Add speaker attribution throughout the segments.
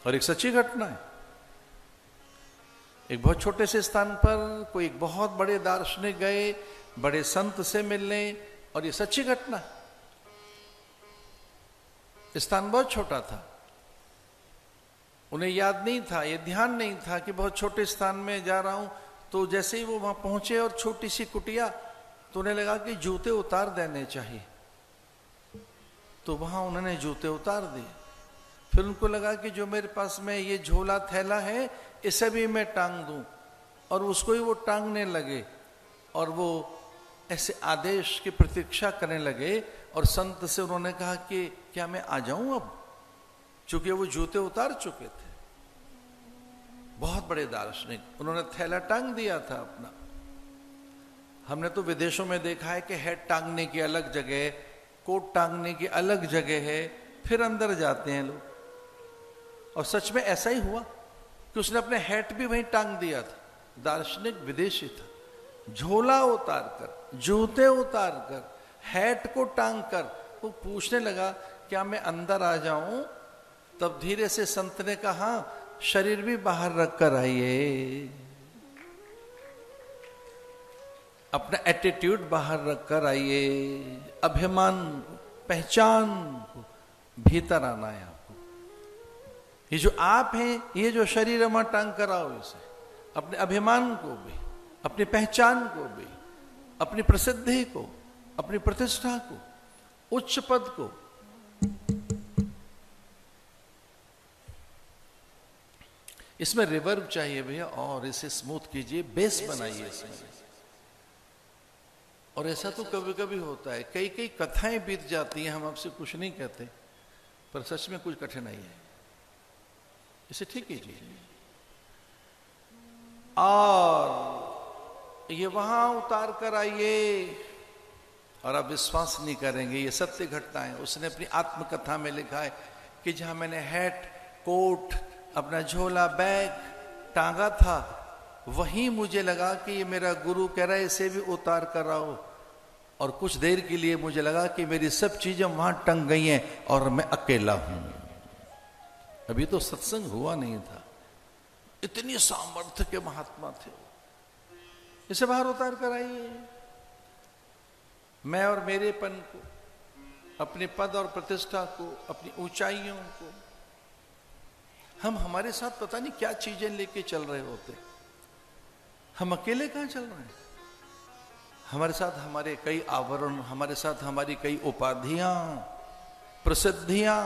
Speaker 1: और एक सच्ची घटना है। एक बहुत छोटे से स्थान पर कोई एक बहुत बड़े दार्शनिक गए बड़े संत से मिलने, और ये सच्ची घटना। स्थान बहुत छोटा था, उन्हें याद नहीं था, ये ध्यान नहीं था कि बहुत छोटे स्थान में जा रहा हूं। तो जैसे ही वो वहां पहुंचे और छोटी सी कुटिया, तो उन्हें लगा कि जूते उतार देने चाहिए। तो वहां उन्होंने जूते उतार दिए। फिर उनको लगा कि जो मेरे पास में ये झोला थैला है, इसे भी मैं टांग दूं, और उसको ही वो टांगने लगे। और वो ऐसे आदेश की प्रतीक्षा करने लगे। और संत से उन्होंने कहा कि क्या मैं आ जाऊं अब, चूंकि वो जूते उतार चुके थे। बहुत बड़े दार्शनिक, उन्होंने थैला टांग दिया था अपना। हमने तो विदेशों में देखा है कि हेड टांगने की अलग जगह, कोट टांगने की अलग जगह है, फिर अंदर जाते हैं लोग। और सच में ऐसा ही हुआ कि उसने अपने हैट भी वहीं टांग दिया था। दार्शनिक विदेशी था, झोला उतार कर, जूते उतार कर, हैट को टांग कर वो पूछने लगा क्या मैं अंदर आ जाऊं। तब धीरे से संत ने कहा शरीर भी बाहर रख कर आइए, अपना एटीट्यूड बाहर रख कर आइए, अभिमान पहचान को भीतर आना है आपको। ये जो आप हैं, ये जो शरीर में टांग कर आओ, इसे अपने अभिमान को भी, अपनी पहचान को भी, अपनी प्रसिद्धि को, अपनी प्रतिष्ठा को, उच्च पद को। इसमें रिवर्ब चाहिए भैया, और इसे स्मूथ कीजिए, बेस बनाइए इसमें। और ऐसा तो कभी कभी होता है, कई कई कथाएं बीत जाती हैं, हम आपसे कुछ नहीं कहते, पर सच में कुछ कठिनाई है, इसे ठीक कीजिए। और ये वहां उतार कर आइए, और आप विश्वास नहीं करेंगे, ये सत्य घटना है। उसने अपनी आत्मकथा में लिखा है कि जहां मैंने हैट, कोट, अपना झोला, बैग टांगा था, वहीं मुझे लगा कि ये मेरा गुरु कह रहा है इसे भी उतार कर आओ। और कुछ देर के लिए मुझे लगा कि मेरी सब चीजें वहां टंग गई हैं और मैं अकेला हूं। अभी तो सत्संग हुआ नहीं था, इतनी सामर्थ्य के महात्मा थे। इसे बाहर उतार कर आइए। मैं और मेरेपन को, अपने पद और प्रतिष्ठा को, अपनी ऊंचाइयों को, हम हमारे साथ पता नहीं क्या चीजें लेके चल रहे होते। हम अकेले कहां चल रहे हैं? हमारे साथ हमारे कई आवरण, हमारे साथ हमारी कई उपाधियां, प्रसिद्धियां,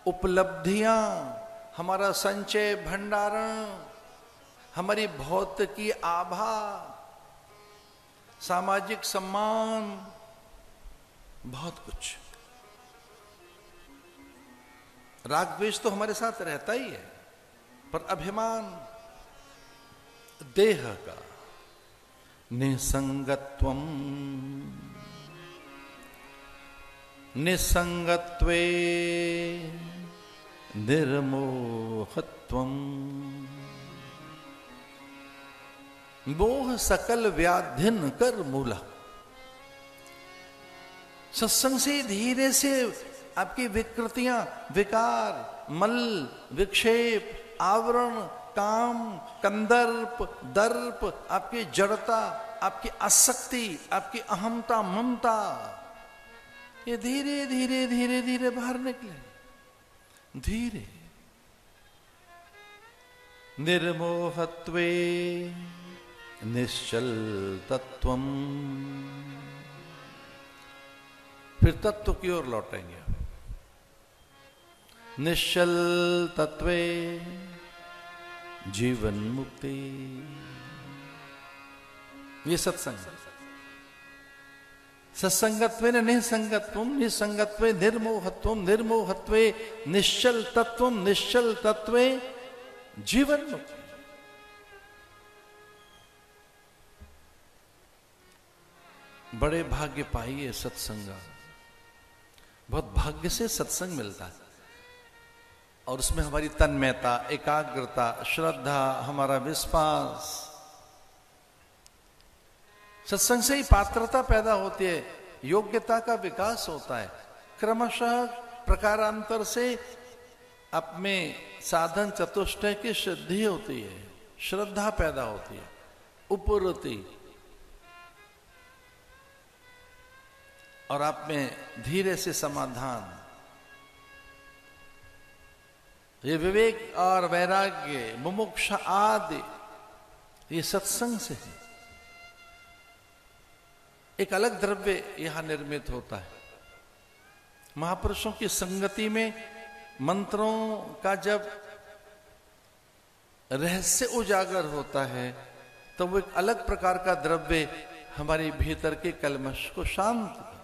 Speaker 1: उपलब्धियां, हमारा संचय भंडारण, हमारी भौतिकी आभा, सामाजिक सम्मान, बहुत कुछ। राग द्वेष तो हमारे साथ रहता ही है, पर अभिमान देह का, निसंगत्वम, निसंगत्वे निर्मोहत्वम, मोह सकल व्याधिन कर मूला। सत्संग से धीरे से आपकी विकृतियां, विकार, मल, विक्षेप, आवरण, काम, कंदर्प, दर्प, आपकी जड़ता, आपकी आसक्ति, आपकी अहमता, ममता, ये धीरे धीरे धीरे धीरे बाहर निकले। धीरे। निर्मोहत्वे निश्चल तत्वम। फिर तत्व की ओर लौटेंगे। निश्चल तत्वे जीवन मुक्ति। ये सत्संग। सत्संगत्वे निसंगत्वम, निसंगत्वे निर्मोहत्वम, निर्मोहत्वे निश्चल तत्वम, निश्चल तत्वे जीवन मुक्ति। बड़े भाग्य पाइए सत्संग। बहुत भाग्य से सत्संग मिलता है, और उसमें हमारी तन्मयता, एकाग्रता, श्रद्धा, हमारा विश्वास, सत्संग से ही पात्रता पैदा होती है, योग्यता का विकास होता है। क्रमशः प्रकारांतर से आप में साधन चतुष्टय की सिद्धि होती है, श्रद्धा पैदा होती है, उपरति, और आप में धीरे से समाधान। ये विवेक और वैराग्य, मुमुक्षा आदि, ये सत्संग से है। एक अलग द्रव्य यहां निर्मित होता है। महापुरुषों की संगति में मंत्रों का जब रहस्य उजागर होता है तो वो एक अलग प्रकार का द्रव्य हमारे भीतर के कलमश को शांत